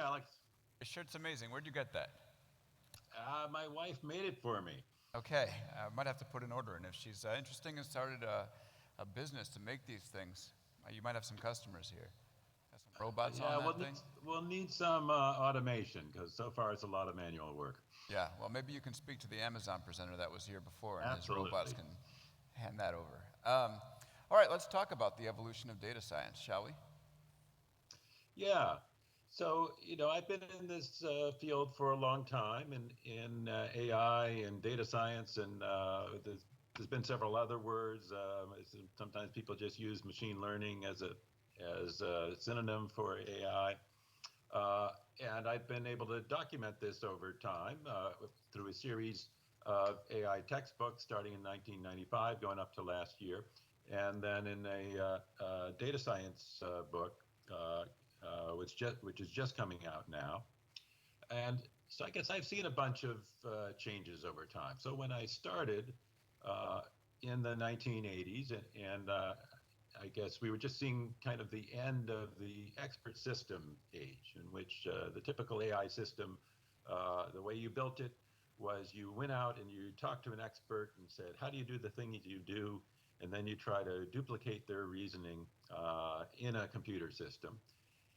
Alex. Your shirt's amazing. Where'd you get that? My wife made it for me. Okay, I might have to put an order in. If she's interesting and started a business to make these things, you might have some customers here. Got some robots on Yeah, that thing? we'll need some automation because so far it's a lot of manual work. Yeah, well, maybe you can speak to the Amazon presenter that was here before, and his robots Absolutely. can hand that over. All right, let's talk about the evolution of data science, shall we? Yeah. So, I've been in this field for a long time in AI and data science, and there's been several other words. Sometimes people just use machine learning as a synonym for AI. And I've been able to document this over time through a series of AI textbooks starting in 1995, going up to last year, and then in a data science book, which is just coming out now. And so I guess I've seen a bunch of changes over time. So when I started uh, in the 1980s, and I guess we were just seeing kind of the end of the expert system age, in which the typical AI system, the way you built it was you went out and you talked to an expert and said, how do you do the thing that you do? And then you try to duplicate their reasoning in a computer system.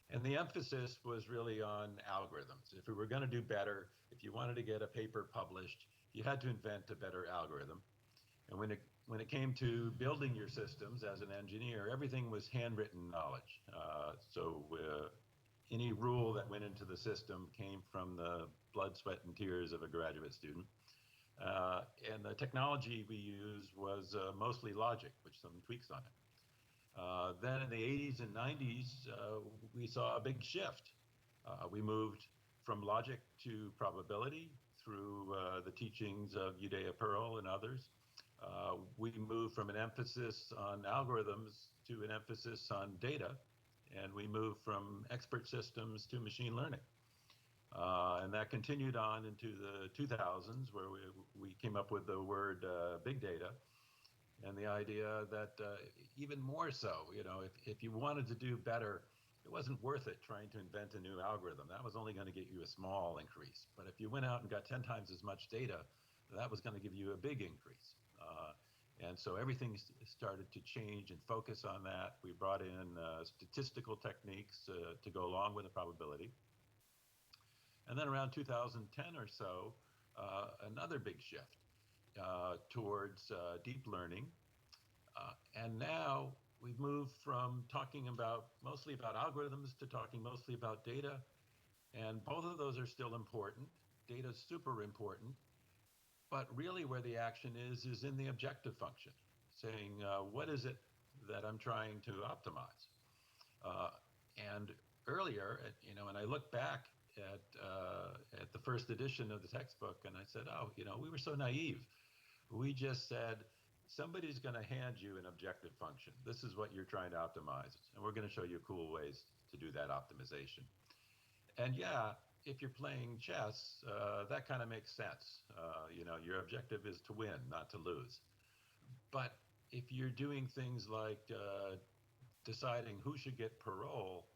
And the emphasis was really on algorithms. If we were going to do better, if you wanted to get a paper published, you had to invent a better algorithm. And when it came to building your systems as an engineer, everything was handwritten knowledge. So any rule that went into the system came from the blood, sweat, and tears of a graduate student. And the technology we used was mostly logic, with some tweaks on it. Then in the 80s and 90s, we saw a big shift. We moved from logic to probability through the teachings of Udaya Pearl and others. We moved from an emphasis on algorithms to an emphasis on data, and we moved from expert systems to machine learning. And that continued on into the 2000s, where we came up with the word big data, and the idea that even more so, if you wanted to do better, it wasn't worth it trying to invent a new algorithm. That was only going to get you a small increase. But if you went out and got 10 times as much data, that was going to give you a big increase. And so everything started to change and focus on that. We brought in statistical techniques to go along with the probability. And then around 2010 or so, another big shift towards deep learning. And now we've moved from talking mostly about algorithms to talking mostly about data. And both of those are still important. Data is super important. But really, where the action is in the objective function, saying, what is it that I'm trying to optimize? Uh, and earlier, and I look back at the first edition of the textbook, and I said, oh, we were so naive. We just said, somebody's going to hand you an objective function. This is what you're trying to optimize, and we're going to show you cool ways to do that optimization. And yeah, if you're playing chess, that kind of makes sense. Your objective is to win, not to lose. But if you're doing things like deciding who should get parole,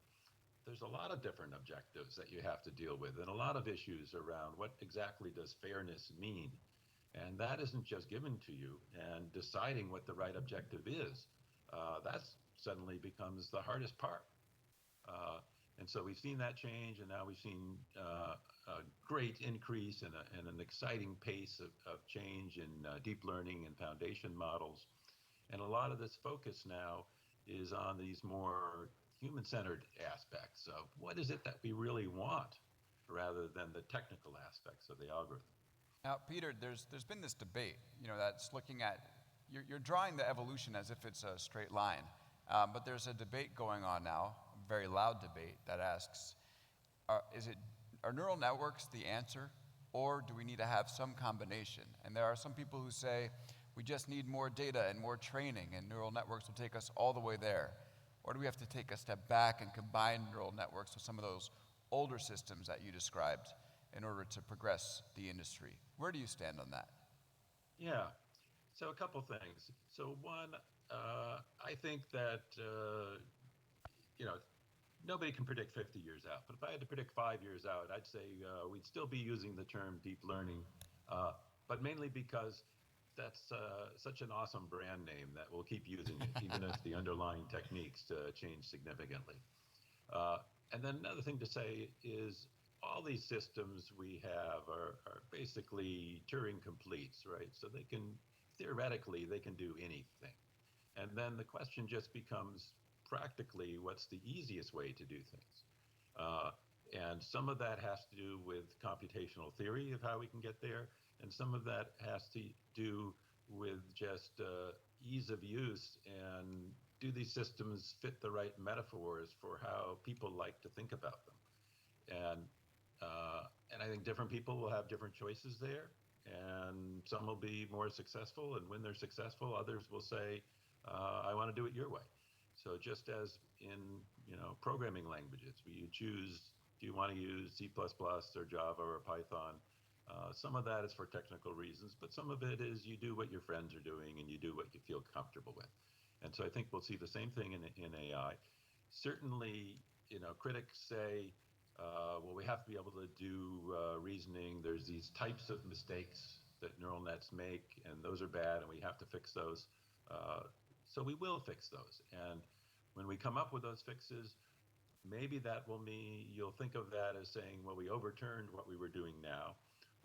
there's a lot of different objectives that you have to deal with, and a lot of issues around what exactly does fairness mean. And that isn't just given to you. And deciding what the right objective is, that suddenly becomes the hardest part. Uh, and so we've seen that change, and now we've seen a great increase and an exciting pace of change in deep learning and foundation models. And a lot of this focus now is on these more human-centered aspects of what is it that we really want rather than the technical aspects of the algorithm. Now, Peter, there's been this debate, that's looking at, you're drawing the evolution as if it's a straight line. But there's a debate going on now, a very loud debate, that asks, are, is it, are neural networks the answer, or do we need to have some combination? And there are some people who say, we just need more data and more training, and neural networks will take us all the way there. Or do we have to take a step back and combine neural networks with some of those older systems that you described in order to progress the industry? Where do you stand on that? Yeah. So a couple things. So one, I think that you know nobody can predict 50 years out. But if I had to predict 5 years out, I'd say we'd still be using the term deep learning, uh, but mainly because that's such an awesome brand name that we'll keep using it, even if the underlying techniques change significantly. Uh, and then another thing to say is all these systems we have are basically Turing completes, right? So they can, theoretically, they can do anything. And then the question just becomes practically what's the easiest way to do things? Uh, and some of that has to do with computational theory of how we can get there, and some of that has to do with just ease of use and do these systems fit the right metaphors for how people like to think about them? And and I think different people will have different choices there, and some will be more successful. And when they're successful, others will say, "I want to do it your way." So just as in programming languages, where you choose, do you want to use C++ or Java or Python? Some of that is for technical reasons, but some of it is you do what your friends are doing and you do what you feel comfortable with. And so I think we'll see the same thing in AI. Certainly, critics say, well, we have to be able to do reasoning. There's these types of mistakes that neural nets make, and those are bad, and we have to fix those. So we will fix those. And when we come up with those fixes, maybe that will mean you'll think of that as saying, well, we overturned what we were doing now.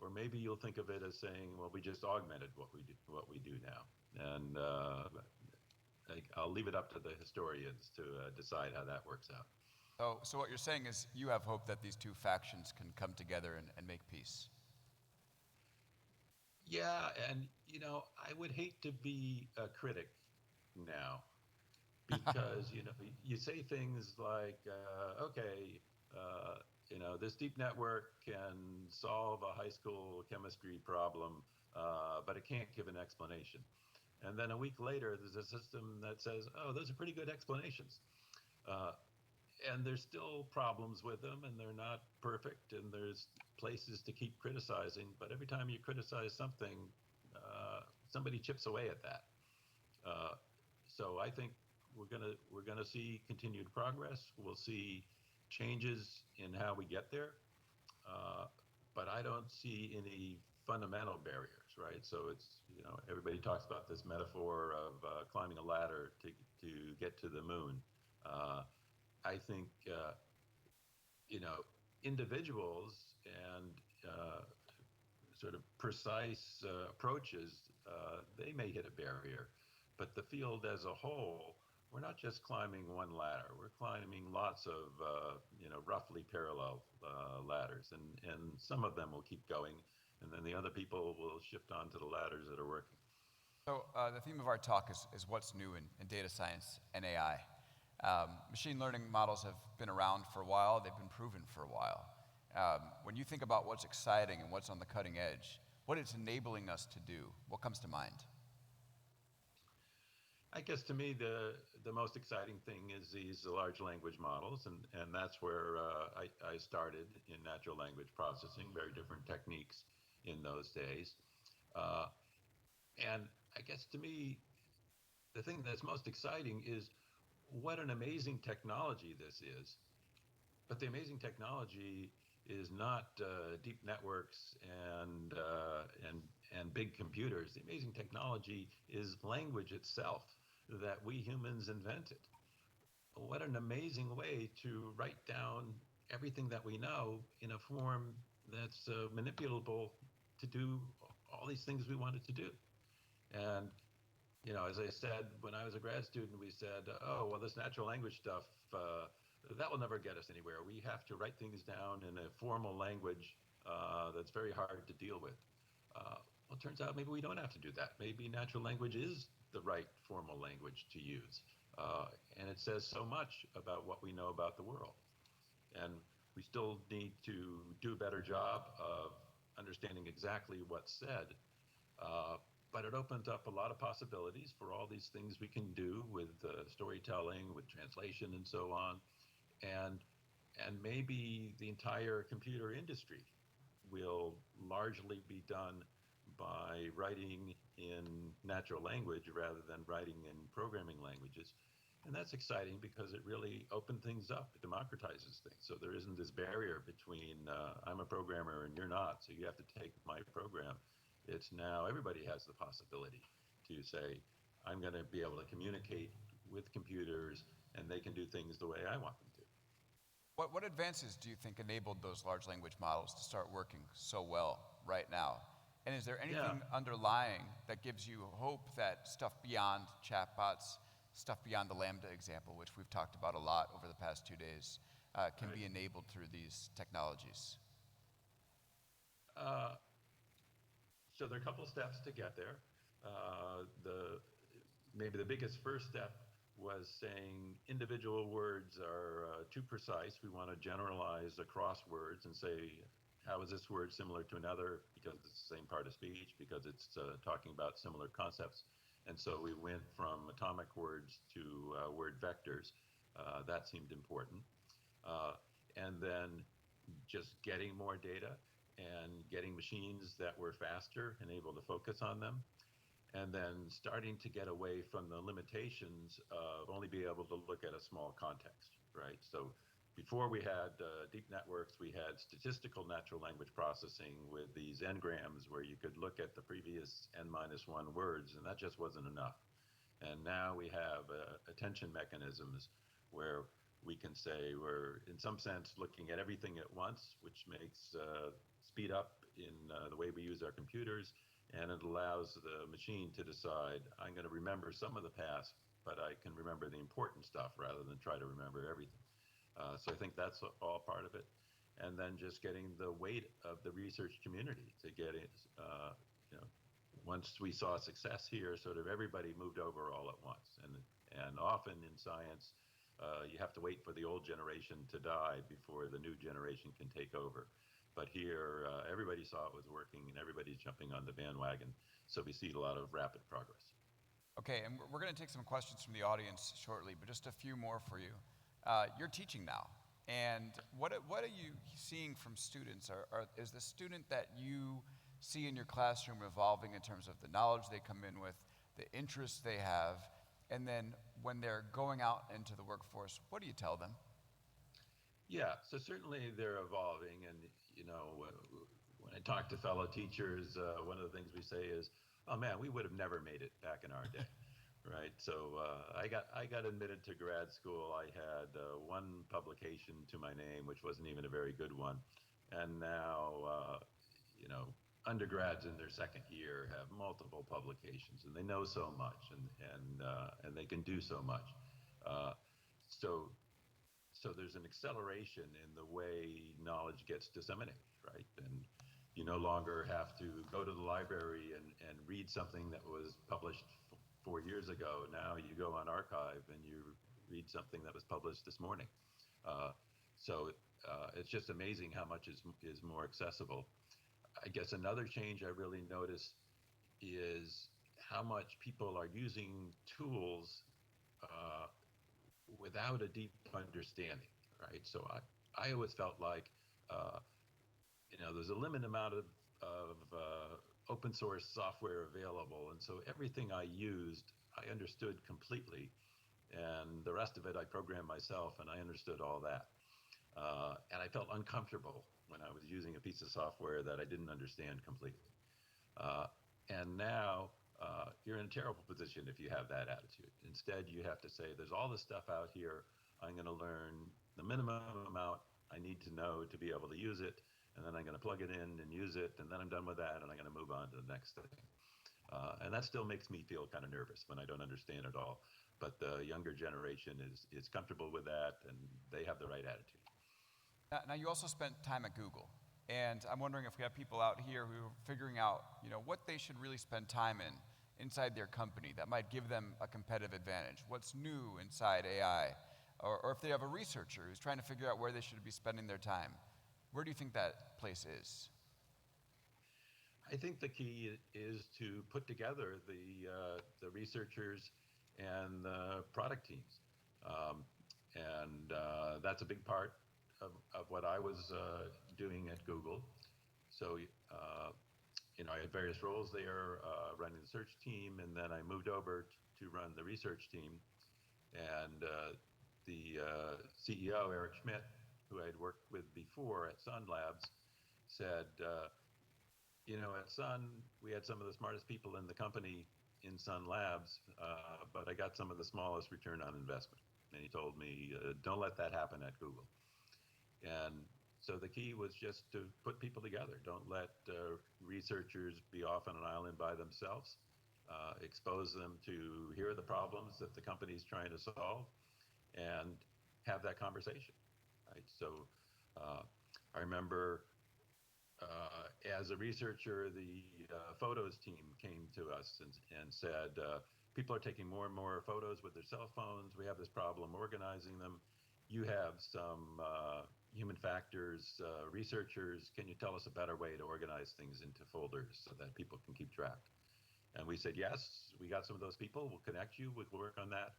Or maybe you'll think of it as saying, well, we just augmented what we do now. And I'll leave it up to the historians to decide how that works out. So what you're saying is you have hope that these two factions can come together and make peace. Yeah, and I would hate to be a critic now because you say things like, okay, this deep network can solve a high school chemistry problem, but it can't give an explanation. And then a week later, there's a system that says, oh, those are pretty good explanations. Uh, and there's still problems with them, and they're not perfect, and there's places to keep criticizing. But every time you criticize something, somebody chips away at that. Uh, so I think we're gonna see continued progress. We'll see changes in how we get there, uh, but I don't see any fundamental barriers, right? So it's everybody talks about this metaphor of climbing a ladder to get to the moon. Uh, I think individuals and sort of precise approaches, they may hit a barrier, but the field as a whole, we're not just climbing one ladder. We're climbing lots of roughly parallel ladders, and some of them will keep going, and then the other people will shift onto the ladders that are working. So the theme of our talk is what's new in data science and AI. Machine learning models have been around for a while. They've been proven for a while. When you think about what's exciting and what's on the cutting edge, what it's enabling us to do, what comes to mind? I guess to me the most exciting thing is these large language models, and that's where I started in natural language processing. Very different techniques in those days, uh, and I guess to me the thing that's most exciting is what an amazing technology this is. But the amazing technology is not deep networks and big computers. The amazing technology is language itself that we humans invented. What an amazing way to write down everything that we know in a form that's manipulable to do all these things we wanted to do. And as I said, when I was a grad student, we said, oh, well, this natural language stuff, that will never get us anywhere. We have to write things down in a formal language that's very hard to deal with. Well, it turns out maybe we don't have to do that. Maybe natural language is the right formal language to use. And it says so much about what we know about the world. And we still need to do a better job of understanding exactly what's said. But it opens up a lot of possibilities for all these things we can do with storytelling, with translation, and so on. And and maybe the entire computer industry will largely be done by writing in natural language rather than writing in programming languages. And that's exciting because it really opened things up. It democratizes things. So there isn't this barrier between I'm a programmer and you're not, so you have to take my program. It's now everybody has the possibility to say, I'm going to be able to communicate with computers and they can do things the way I want them to. What advances do you think enabled those large language models to start working so well right now? And is there Yeah. anything underlying that gives you hope that stuff beyond chatbots, stuff beyond the Lambda example, which we've talked about a lot over the past 2 days, can be enabled through these technologies? Uh, so there are a couple steps to get there. Maybe the biggest first step was saying individual words are too precise. We want to generalize across words and say, how is this word similar to another? Because it's the same part of speech, because it's talking about similar concepts. And so we went from atomic words to word vectors. That seemed important. And then just getting more data and getting machines that were faster and able to focus on them, and then starting to get away from the limitations of only being able to look at a small context, right? So before we had deep networks, we had statistical natural language processing with these n-grams where you could look at the previous n-1 words, and that just wasn't enough. And now we have attention mechanisms where we can say we're, in some sense, looking at everything at once, which makes speed up in the way we use our computers, and it allows the machine to decide, I'm going to remember some of the past, but I can remember the important stuff rather than try to remember everything. So I think that's all part of it. And then just getting the weight of the research community to get it, once we saw success here, sort of everybody moved over all at once. And often in science, you have to wait for the old generation to die before the new generation can take over. But here, everybody saw it was working and everybody's jumping on the bandwagon. So we see a lot of rapid progress. Okay, and we're going to take some questions from the audience shortly, but just a few more for you. You're teaching now, and what are you seeing from students? Is the student that you see in your classroom evolving in terms of the knowledge they come in with, the interests they have, and then when they're going out into the workforce, what do you tell them? Yeah, so certainly they're evolving, and when I talk to fellow teachers, one of the things we say is, "Oh man, we would have never made it back in our day." Right. So I got admitted to grad school. I had one publication to my name, which wasn't even a very good one, and now undergrads in their second year have multiple publications, and they know so much, and they can do so much. Uh, so so there's an acceleration in the way knowledge gets disseminated, right? And you no longer have to go to the library and read something that was published 4 years ago. Now you go on archive and you read something that was published this morning. Uh, so it's just amazing how much is more accessible. I guess another change I really notice is how much people are using tools uh, without a deep understanding, right? So I always felt like, uh, there's a limited amount of open source software available. And so everything I used, I understood completely. And the rest of it, I programmed myself and I understood all that. And I felt uncomfortable when I was using a piece of software that I didn't understand completely. Uh, and now you're in a terrible position if you have that attitude. Instead, you have to say, there's all this stuff out here. I'm going to learn the minimum amount I need to know to be able to use it. And then I'm going to plug it in and use it. And then I'm done with that. And I'm going to move on to the next thing. And that still makes me feel kind of nervous when I don't understand it all. But the younger generation is comfortable with that, and they have the right attitude. Now you also spent time at Google, and I'm wondering if we have people out here who are figuring out, what they should really spend time in inside their company that might give them a competitive advantage. What's new inside AI, or if they have a researcher who's trying to figure out where they should be spending their time. Where do you think that place is? I think the key is to put together the researchers and the product teams, and that's a big part of what I was doing at Google. So I had various roles there, running the search team, and then I moved over to run the research team. And the CEO, Eric Schmidt, who I had worked with before at Sun Labs, said, at Sun, we had some of the smartest people in the company in Sun Labs, but I got some of the smallest return on investment. And he told me, don't let that happen at Google. And so the key was just to put people together. Don't let researchers be off on an island by themselves. Expose them to here are the problems that the company's trying to solve, and have that conversation. Right. So I remember as a researcher, the photos team came to us and said, people are taking more and more photos with their cell phones. We have this problem organizing them. You have some human factors researchers. Can you tell us a better way to organize things into folders so that people can keep track? And we said, yes, we got some of those people. We'll connect you. We'll work on that.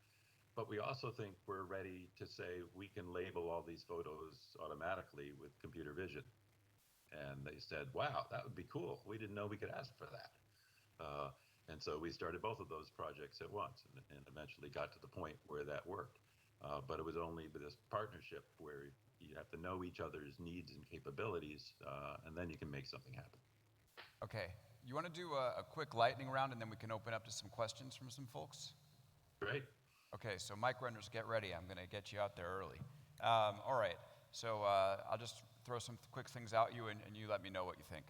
But we also think we're ready to say we can label all these photos automatically with computer vision. And they said, wow, that would be cool. We didn't know we could ask for that. And so we started both of those projects at once and eventually got to the point where that worked. But it was only with this partnership where you have to know each other's needs and capabilities, and then you can make something happen. Okay, you want to do a quick lightning round, and then we can open up to some questions from some folks? Great. Okay, so mic runners, get ready. I'm going to get you out there early. All right, so I'll just throw some quick things out you, and you let me know what you think.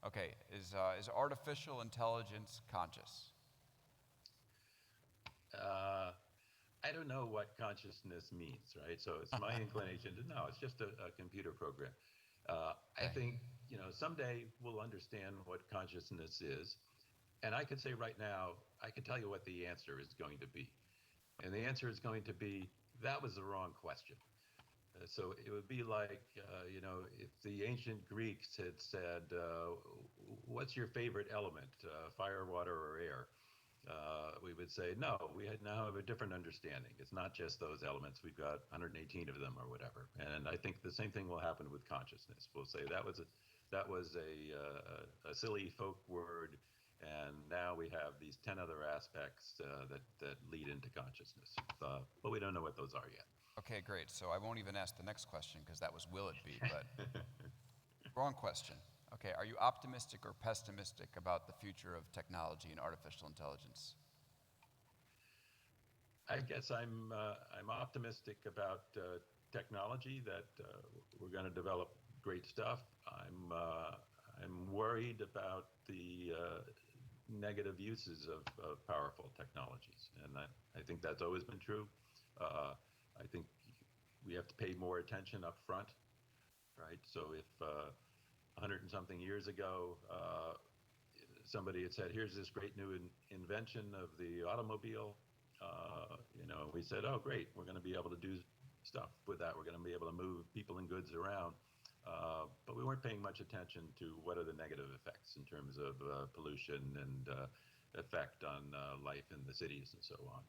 Okay, is artificial intelligence conscious? I don't know what consciousness means, right? So it's my inclination to know. It's just a computer program. I think, someday we'll understand what consciousness is. And I could say right now, I can tell you what the answer is going to be. And the answer is going to be, that was the wrong question. So it would be like, if the ancient Greeks had said, what's your favorite element, fire, water, or air? We would say, no, we now have a different understanding. It's not just those elements. We've got 118 of them or whatever. And I think the same thing will happen with consciousness. We'll say that was a silly folk word, and now we have these 10 other aspects that lead into consciousness. But we don't know what those are yet. Okay, great. So I won't even ask the next question because that was will it be, but wrong question. Okay, are you optimistic or pessimistic about the future of technology and artificial intelligence? I guess I'm optimistic about technology, that we're going to develop great stuff. I'm worried about the negative uses of powerful technologies, and I think that's always been true. I think we have to pay more attention up front, right? So if 100 and something years ago, somebody had said, here's this great new invention of the automobile, we said, oh, great, we're going to be able to do stuff with that. We're going to be able to move people and goods around. But we weren't paying much attention to what are the negative effects in terms of pollution and effect on life in the cities and so on.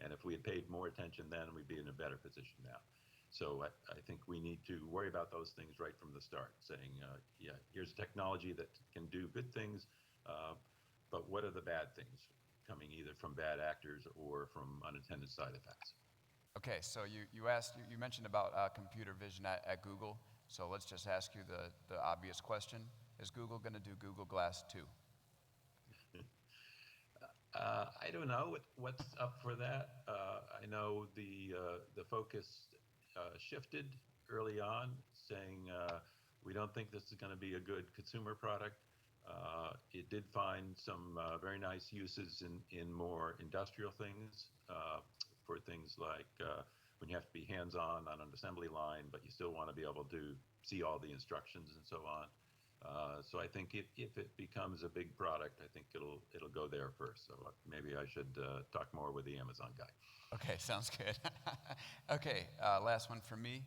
And if we had paid more attention then, we'd be in a better position now. So I think we need to worry about those things right from the start, saying, here's technology that can do good things, but what are the bad things coming either from bad actors or from unintended side effects? Okay, so you mentioned about computer vision at Google. So let's just ask you the obvious question. Is Google going to do Google Glass 2? I don't know what's up for that. I know the focus shifted early on, saying we don't think this is going to be a good consumer product. It did find some very nice uses in more industrial things, for things like when you have to be hands-on on an assembly line, but you still want to be able to see all the instructions and so on. So I think if it becomes a big product, I think it'll go there first. So maybe I should talk more with the Amazon guy. Okay, sounds good. Okay, last one for me.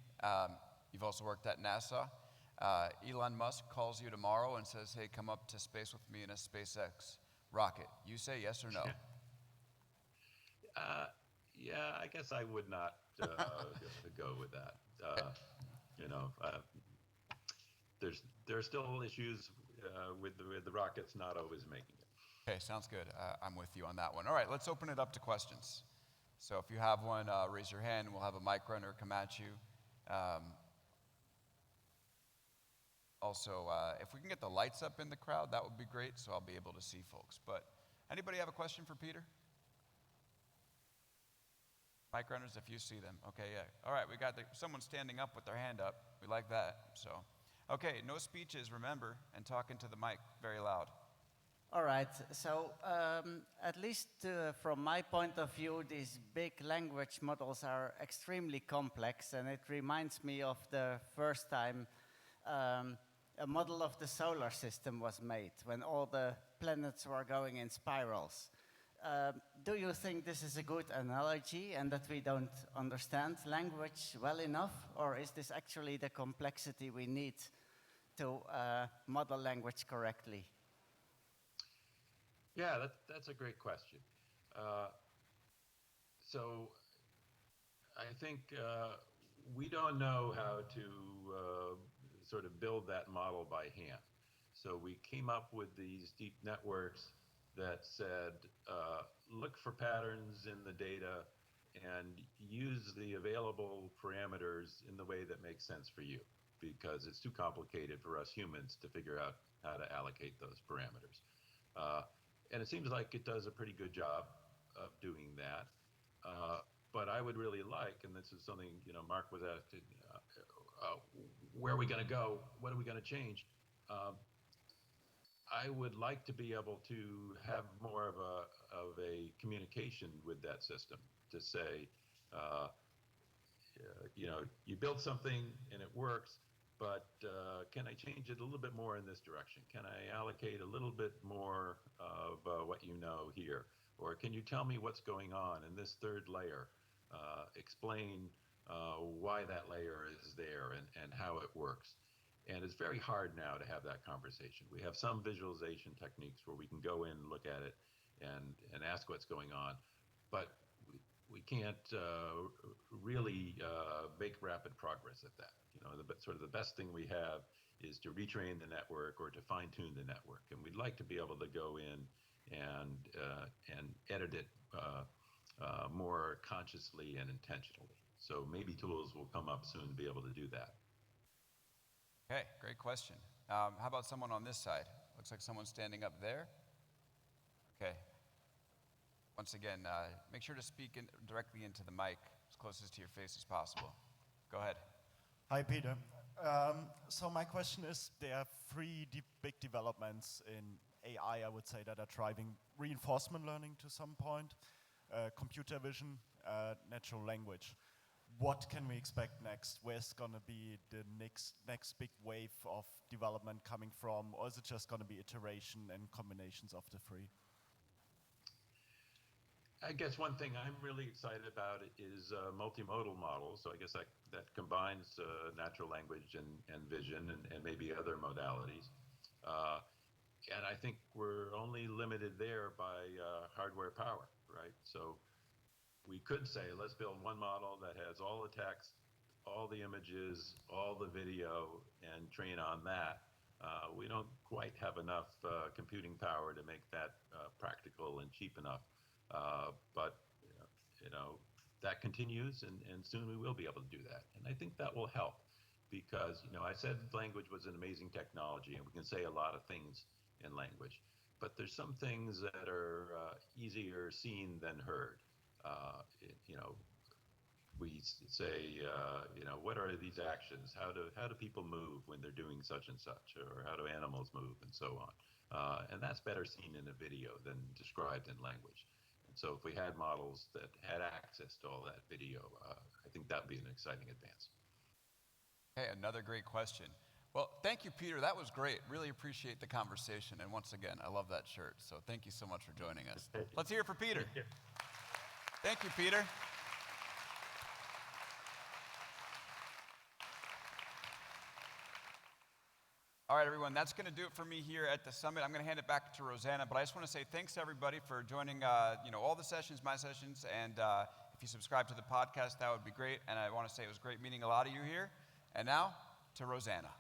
You've also worked at NASA. Elon Musk calls you tomorrow and says, hey, come up to space with me in a SpaceX rocket. You say yes or no? Yeah, I guess I would not go with that. There are still issues with the rockets not always making it. Okay, sounds good. I'm with you on that one. All right, let's open it up to questions. So if you have one, raise your hand and we'll have a mic runner come at you. Also, if we can get the lights up in the crowd, that would be great, so I'll be able to see folks. But anybody have a question for Peter? Mic runners, if you see them. Okay, yeah. All right, we got someone standing up with their hand up. We like that. So, okay, no speeches, remember, and talk into the mic very loud. All right, so at least from my point of view, these big language models are extremely complex, and it reminds me of the first time a model of the solar system was made, when all the planets were going in spirals. Do you think this is a good analogy and that we don't understand language well enough, or is this actually the complexity we need to model language correctly? Yeah, that's a great question. So I think we don't know how to sort of build that model by hand. So we came up with these deep networks that said, look for patterns in the data and use the available parameters in the way that makes sense for you, because it's too complicated for us humans to figure out how to allocate those parameters. And it seems like it does a pretty good job of doing that. But I would really like, and this is something, Mark was asking, where are we going to go? What are we going to change? I would like to be able to have more of a communication with that system to say, you build something and it works, but can I change it a little bit more in this direction? Can I allocate a little bit more of what you know here? Or can you tell me what's going on in this third layer? Explain why that layer is there and how it works. And it's very hard now to have that conversation. We have some visualization techniques where we can go in and look at it and ask what's going on, but we can't really make rapid progress at that. Sort of the best thing we have is to retrain the network or to fine-tune the network, and we'd like to be able to go in and edit it more consciously and intentionally. So maybe tools will come up soon to be able to do that. Okay, great question. How about someone on this side? Looks like someone's standing up there. Okay. Once again, make sure to speak directly into the mic, as closest to your face as possible. Go ahead. Hi, Peter. So my question is, there are three big developments in AI, I would say, that are driving reinforcement learning to some point, computer vision, natural language. What can we expect next? Where's going to be the next big wave of development coming from, or is it just going to be iteration and combinations of the three? I guess one thing I'm really excited about is multimodal models. So I guess that combines natural language and vision and maybe other modalities. And I think we're only limited there by hardware power, right? So we could say, let's build one model that has all the text, all the images, all the video, and train on that. We don't quite have enough computing power to make that practical and cheap enough. But that continues, and soon we will be able to do that. And I think that will help because, I said language was an amazing technology, and we can say a lot of things in language. But there's some things that are easier seen than heard. We say, what are these actions? How do people move when they're doing such and such, or how do animals move, and so on. And that's better seen in a video than described in language. And so if we had models that had access to all that video, I think that would be an exciting advance. Hey, another great question. Well, thank you, Peter. That was great. Really appreciate the conversation. And once again, I love that shirt. So thank you so much for joining us. Let's hear it for Peter. Thank you, Peter. All right, everyone, that's going to do it for me here at the summit. I'm going to hand it back to Rosanna, but I just want to say thanks to everybody for joining, all the sessions, my sessions, and if you subscribe to the podcast, that would be great. And I want to say it was great meeting a lot of you here. And now to Rosanna.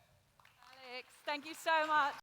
Alex, thank you so much.